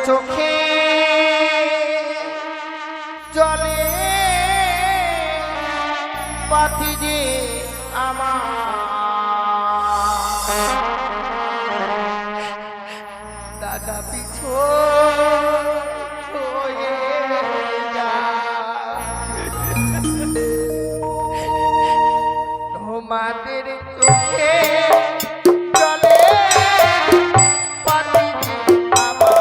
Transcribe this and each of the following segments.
চোখে জলে পাথি যে আমার দাদা পিছো হয়ে তোমাদের চোখে জলে পাথি যে আমার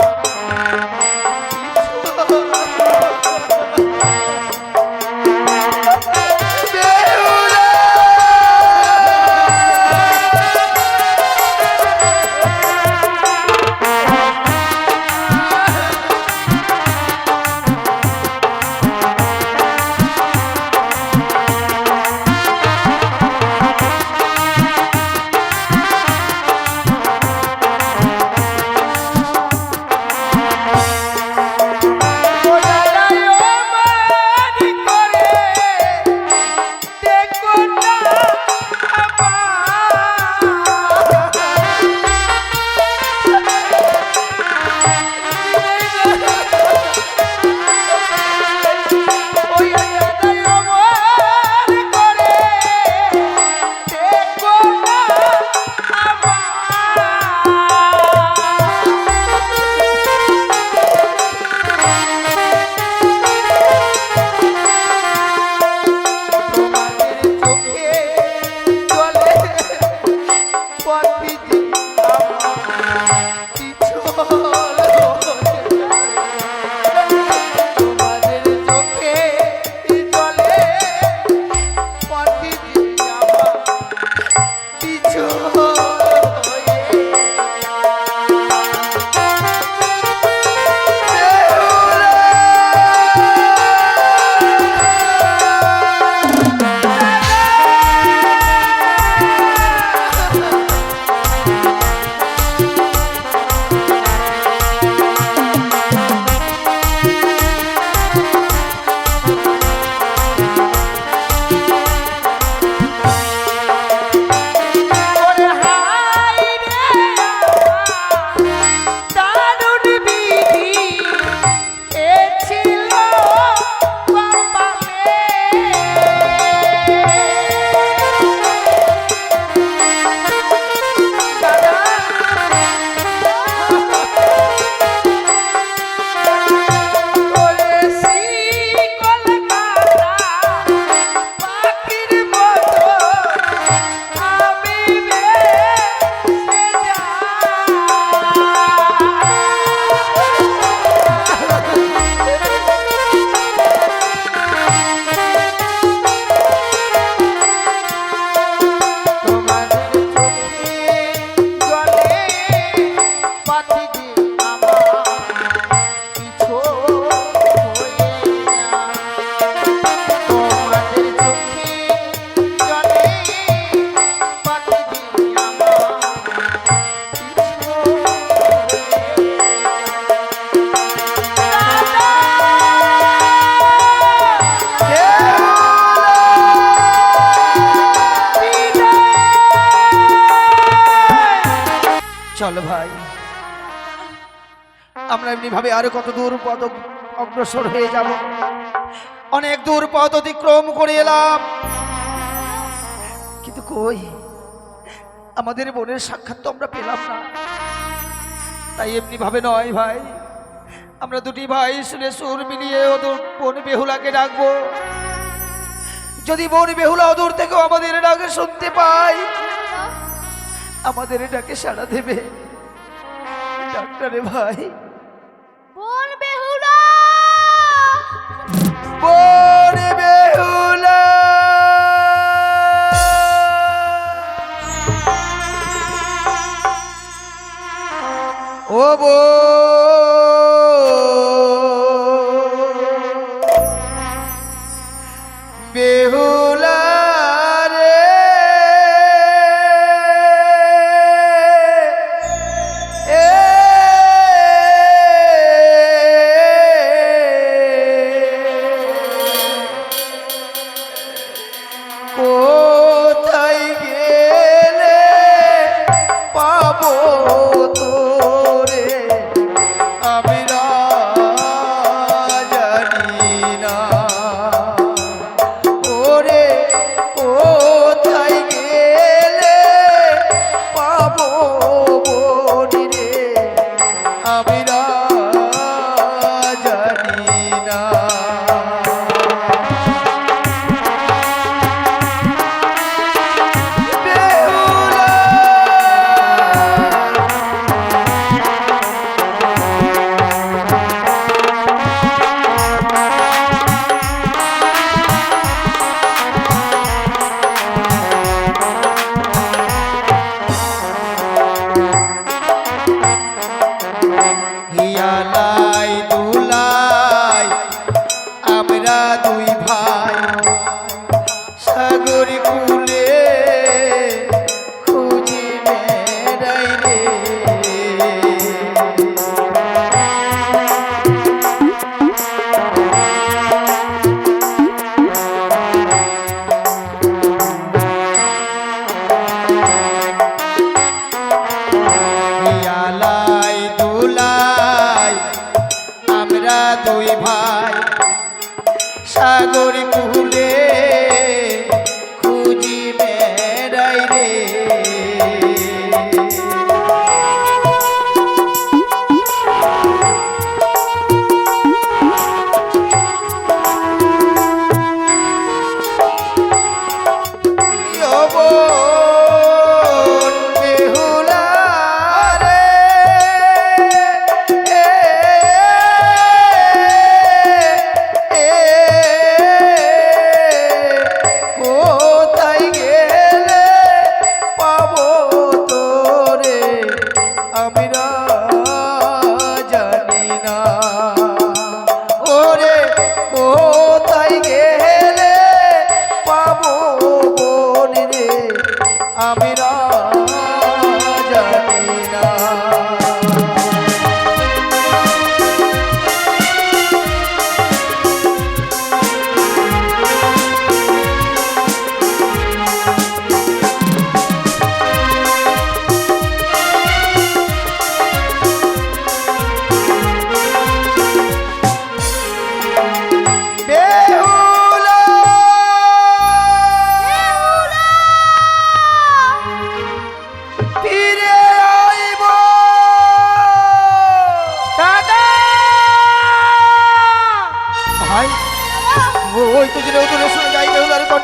চলো ভাই, আমরা এমনি ভাবে আরো কত দূর পথ অগ্রসর হয়ে যাব। অনেক দূর পথ অতিক্রম করে এলাম, কিন্তু কই আমাদের বোনের সাক্ষাৎ তো আমরা পেলাম না। তাই এমনি ভাবে নয় ভাই, আমরা দুটি ভাই শুনে সুর মিলিয়ে ওদের বোন বেহুলাকে ডাকবো। যদি বোন বেহুলা অদূর থেকে আমাদের ডাকে শুনতে পাই, আমাদের ডাকে সাড়া দেবে। ডাক্তারে ভাই, বোন বেহুলা, বোন বেহুলা, ও বেহুলা আমি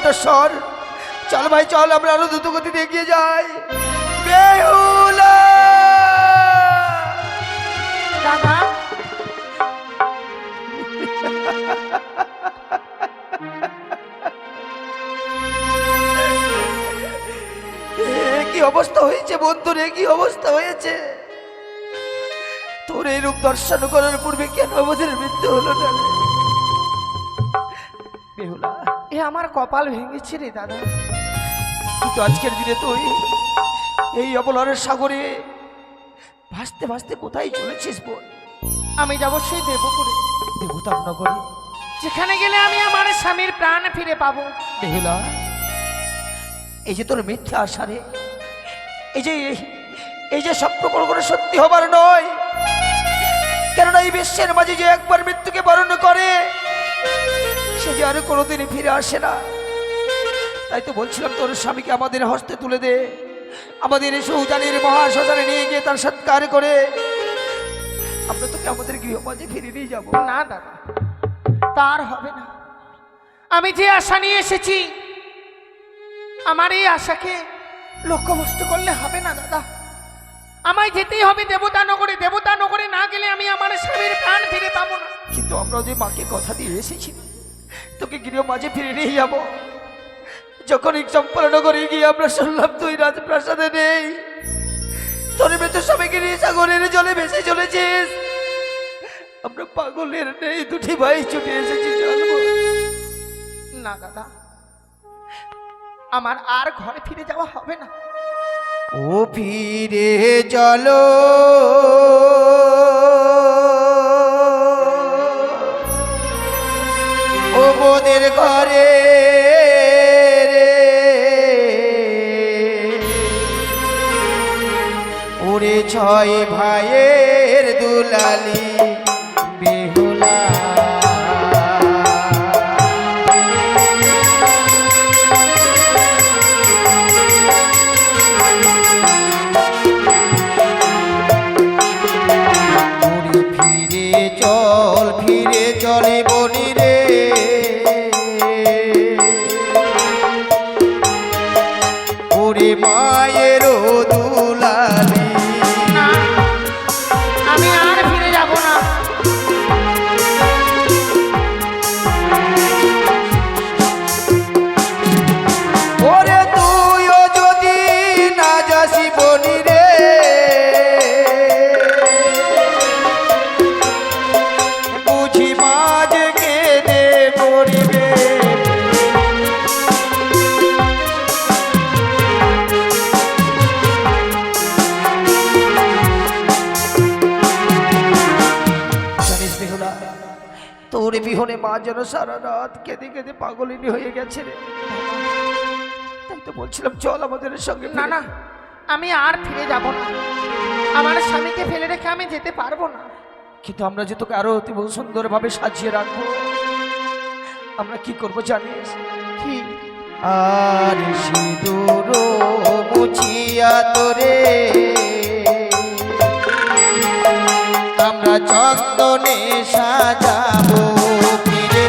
অগ্রসর। চল ভাই চল, আমরা আরো দ্রুত গতিতে এগিয়ে যাই। বেহুলা দাদা কি অবস্থা হয়েছে বন্ধু রে, কি অবস্থা হয়েছে? তোর এই রূপ দর্শন করার পূর্বে কেন আমাদের মৃত্যু হলো না রে? বেহুলা, এ আমার কপাল ভেঙেছে রে দাদা। কিন্তু আজকের দিনে তুই এই অবলরের সাগরে ভাসতে ভাসতে কোথায় চলেছিস বোন? আমি যাব সেই দেবপুরে, দেবতার নগরে। যেখানে গেলে আমি আমার স্বামীর প্রাণ ফিরে পাবো। বেহুলা, এই যে তোর মিথ্যা আশা রে, এই যে স্বপ্ন কোনো সত্যি হবার নয়। কেননা এই বিশ্বের মাঝে যে একবার মৃত্যুকে বরণ করে সে যে আর কোনোদিন ফিরে আসে না। তাই তো বলছিলাম তোর স্বামীকে আমাদের হস্তে তুলে দে, আমাদের এই সৌজানির মহাশ্মশানে নিয়ে গিয়ে তার সৎকার করে আমরা তোকে আমাদের গৃহ মাঝে ফিরে নিয়ে যাবো। না দাদা, তার হবে না। আমি যে আশা নিয়ে এসেছি, আমার এই আশাকে লক্ষ্যভ্রষ্ট করলে হবে না দাদা। আমায় যেতেই হবে দেবতা নগরে। দেবতা নগরে না গেলে আমি আমার স্বামীর প্রাণ ফিরে পাবো না। কিন্তু আমরা যে মাকে কথা দিয়ে এসেছি তোকে গৃহ মাঝে ফিরে নিয়ে যাব। যখন এই চম্পলনগরে গিয়ে আমরা শুনলাম তুই রাজপ্রাসাদে নেই, তোর মৃত্যু স্বামীকে নিয়ে সাগরের জলে ভেসে চলেছিস, আমরা পাগলের নেই দুটি ভাই ছুটে এসেছি চলবো। না দাদা, আমার আর ঘরে ফিরে যাওয়া হবে না। ও ফিরে চলো ও মোদের ঘরে ওরে ছয় ভাইয়ের দুলালি বেহুলা। ফিরে চলে বনি রে, ওরে মায়ের দুলালি। না, আমি আর ফিরে যাব না। ওরে তুইও যদি না যাসি বনি রে, বুঝি মাঝ কেঁদে মরিবে। জানিস বেহুলা, তোর বিহনে মা যেন সারা রাত কেঁদে কেঁদে পাগলিনী হয়ে গেছে রে। তাই তো বলছিলাম চল আমাদের সঙ্গে। না না, আমি আর ফিরে যাব না। আমার স্বামীকে ফেলে রেখে আমি যেতে পারবো না। কিন্তু আমরা যে তোকে আরো অতি সুন্দরভাবে সাজিয়ে রাখবো, আমরা কি করবো জানিস? কি? আর সিঁদুর মুছিয়া তোরে আমরা চন্দনে সাজাবো ফিরে।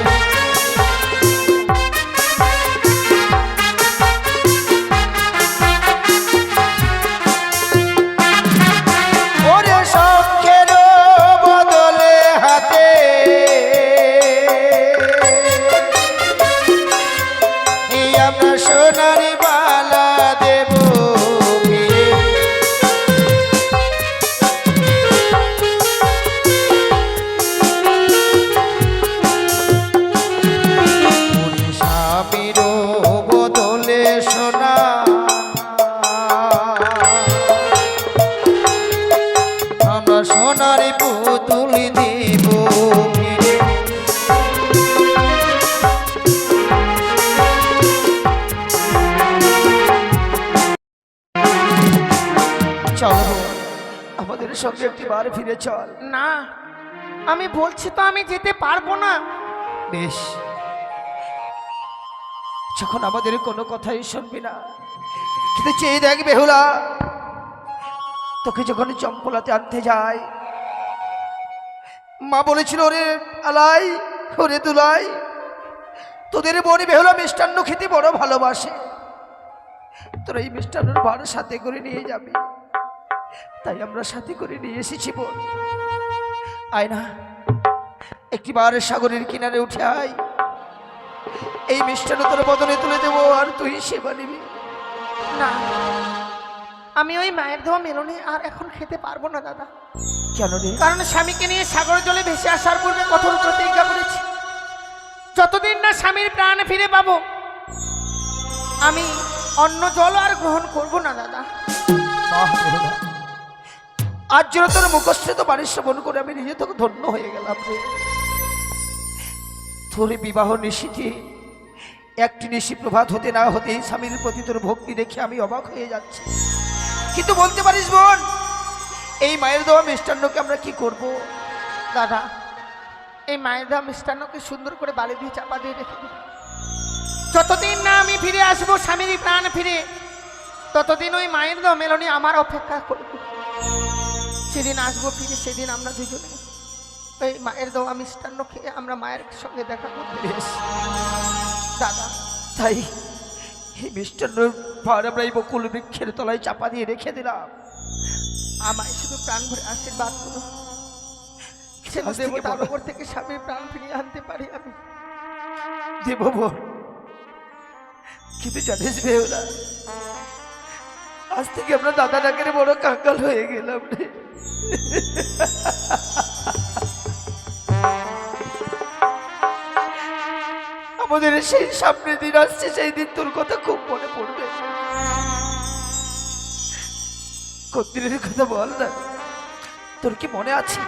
ওরে শখের বদলে হাতে এই আমরা সোনার বালা দেব ফিরে। স্বামীর বদলে সোনা আমরা সোনার পুতুল দেব ফিরে। চল আমাদের সঙ্গে একটি বার ফিরে চল। না, আমি বলছি তো আমি যেতে পারবো না। বেশ, যখন আমাদের কোনো কথাই শুনবি না, কিন্তু চেয়ে দেখ বেহুলা, তোকে যখন চম্পলাতে আনতে যায় মা বলেছিল ওরে আলাই ওরে দুলাই তোদের বোন বেহুলা মিষ্টান্ন খেতে বড় ভালোবাসে, তোরা এই মিষ্টান্নর ভার সাথে করে নিয়ে যাবি, তাই আমরা সাথে করে নিয়ে এসেছি বোন। আয় না, একটিবার সাগরের কিনারে উঠে আয়, এই মিষ্টান্ন তোর বদলে তুলে দেবো আর তুই সেবা নিবি। না, আমি ওই মায়ের দেওয়া মেলনে আর এখন খেতে পারবো না দাদা। কেন রে? কারণ স্বামীকে নিয়ে সাগর জলে ভেসে আসার পূর্বে কঠোর প্রতিজ্ঞা করেছি, যতদিন না স্বামীর প্রাণ ফিরে পাবো আমি অন্য জল আর গ্রহণ করব না দাদা। আজ যেন তোর মুখশ্রিত বাড়ি শ্রবণ করে আমি নিজে তোকে ধন্য হয়ে গেলাম রে। তোর বিবাহ নিশীথে একটি নিশি প্রভাত হতে না হতে স্বামীর প্রতি তোর ভক্তি দেখে আমি অবাক হয়ে যাচ্ছি। কিন্তু বলতে পারিস বোন, এই মায়ের দেওয়া মিষ্টান্নকে আমরা কি করব? দাদা, এই মায়ের দেওয়া মিষ্টান্নকে সুন্দর করে বালি দিয়ে চাপা দিয়ে রেখে দিন। যতদিন না আমি ফিরে আসবো স্বামীর প্রাণ ফিরে, ততদিন ওই মায়ের দেওয়া মেলনে আমার অপেক্ষা করবে। সেদিন আসবো ফিরে, সেদিন আমরা দুজনে ওই মায়ের দেওয়া মিষ্টান্ন খেয়ে আমরা মায়ের সঙ্গে দেখা করতে। দাদা, তাই এই মিষ্টান্নর ভার আমরা এই বকুল বৃক্ষের তলায় চাপা দিয়ে রেখে দিলাম। আমায় শুধু প্রাণ ভরে আশীর্বাদ করো, তার উপর থেকে স্বামীর প্রাণ ফিরিয়ে আনতে পারি আমি। দেব বোন, কিন্তু জানিস বেহুলা, আজ থেকে আমরা দাদা ডাকের বড় কাঙ্গাল হয়ে গেলাম রে। আমাদের সেই সামনের দিন আসছে, সেই দিন তোর কথা খুব মনে পড়বে। কোন দিনের কথা বল না, তোর কি মনে আছে?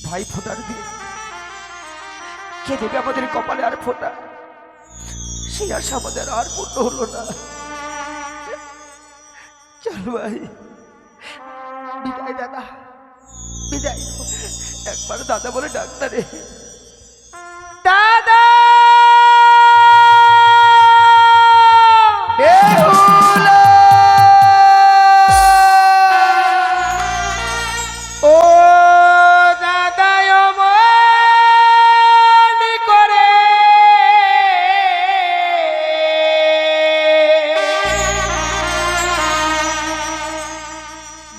ভাই ফোটার দিন কে দেবে আমাদের কপালে আর ফোটা, সেই আশা আমাদের আর পূর্ণ হলো না। চল ভাই, বিদায় দাদা, বিদায়। একবার দাদা বলে ডাক্তারে। দাদা, বেহুলা! ও দাদা অমন করে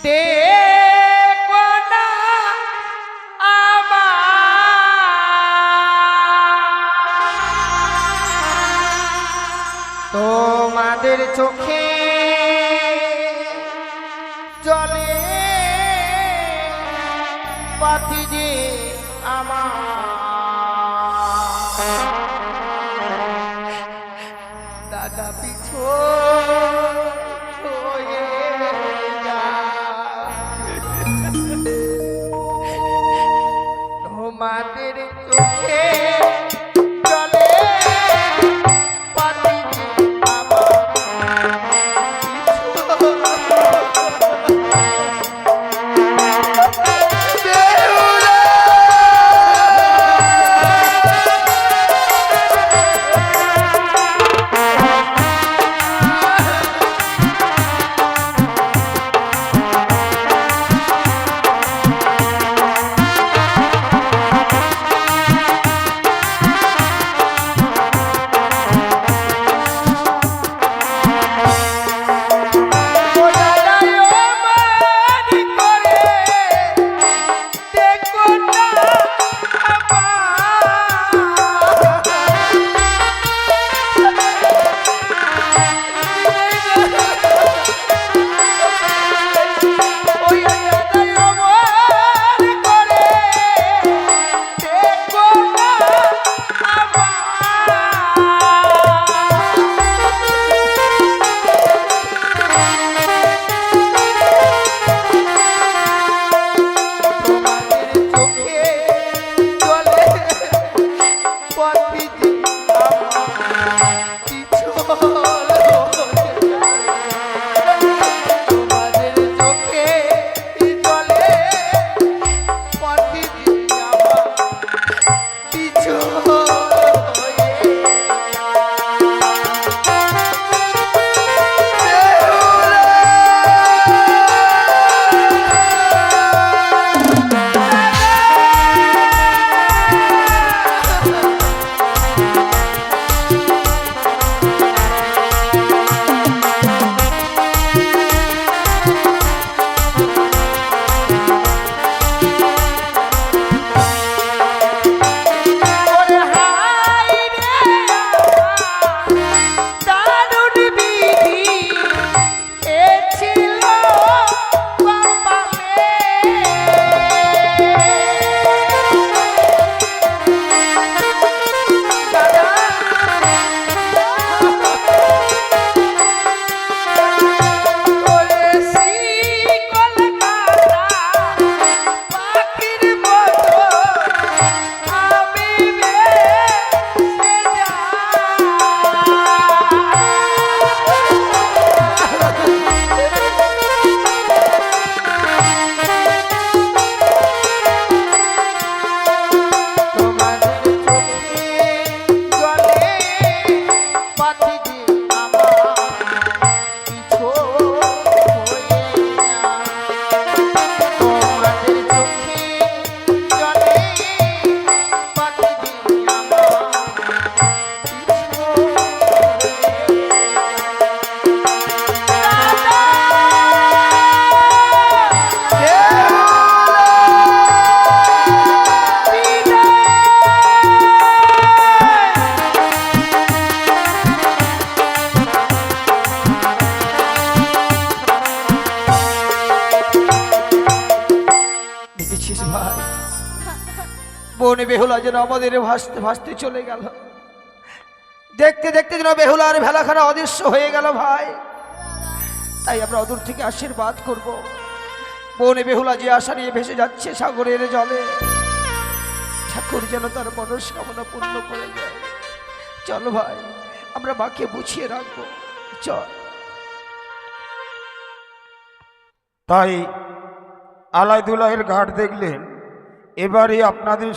দেখো না তোমাদের চোখে জলে পাতি যে আমার দাদা পিছো হয়ে তোমাদের চোখে জলে পাতি যে বেহুলা! বেহুলা যেন আমাদের ভাসতে ভাসতে চলে গেল। দেখতে দেখতে যেন বেহুলার ভেলাখানা অদৃশ্য হয়ে গেল ভাই। তাই আমরা অদূর থেকে আশীর্বাদ করব, বোন বেহুলা যে আশা নিয়ে ভেসে যাচ্ছে সাগরের জলে, ঠাকুর যেন তার মনস্কামনা পূর্ণ করে দেয়। চলো ভাই, আমরা মাকে বুঝিয়ে রাখবো, চল। তাই আলাই দুলাইয়ের ঘাট দেখলেন, এবারে আপনাদের